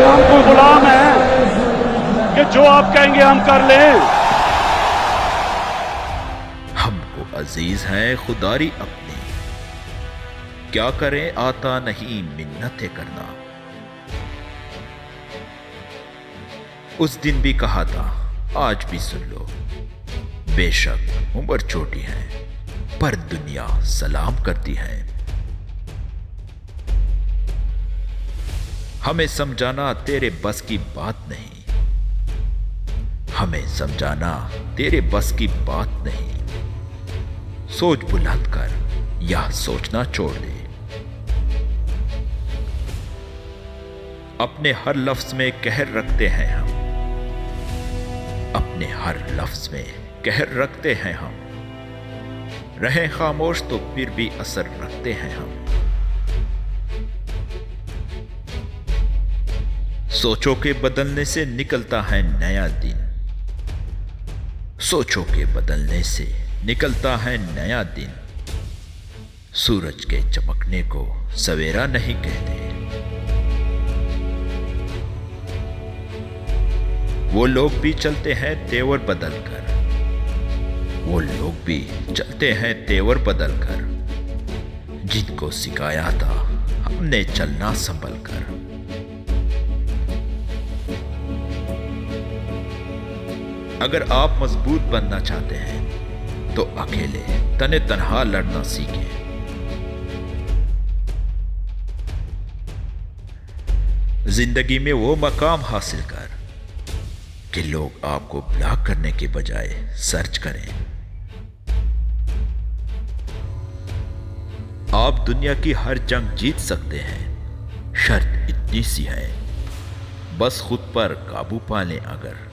हम कोई गुलाम है कि जो आप कहेंगे हम कर लें। हमको अजीज है खुदारी अपनी, क्या करें आता नहीं मिन्नतें करना। उस दिन भी कहा था, आज भी सुन लो, बेशक उम्र छोटी है पर दुनिया सलाम करती है। हमें समझाना तेरे बस की बात नहीं, हमें समझाना तेरे बस की बात नहीं। सोच बुलंद कर या सोचना छोड़ दे। अपने हर लफ्ज में कहर रखते हैं हम, अपने हर लफ्ज में कहर रखते हैं हम। रहें खामोश तो फिर भी असर रखते हैं हम। सोचों के बदलने से निकलता है नया दिन, सोचों के बदलने से निकलता है नया दिन। सूरज के चमकने को सवेरा नहीं कहते, वो लोग भी चलते हैं तेवर बदल कर, वो लोग भी चलते हैं तेवर बदल कर, जिनको सिखाया था हमने चलना संभल कर। अगर आप मजबूत बनना चाहते हैं तो अकेले तने तनहा लड़ना सीखें। जिंदगी में वो मकाम हासिल कर कि लोग आपको ब्लॉक करने के बजाय सर्च करें। आप दुनिया की हर जंग जीत सकते हैं, शर्त इतनी सी है, बस खुद पर काबू पा लें। अगर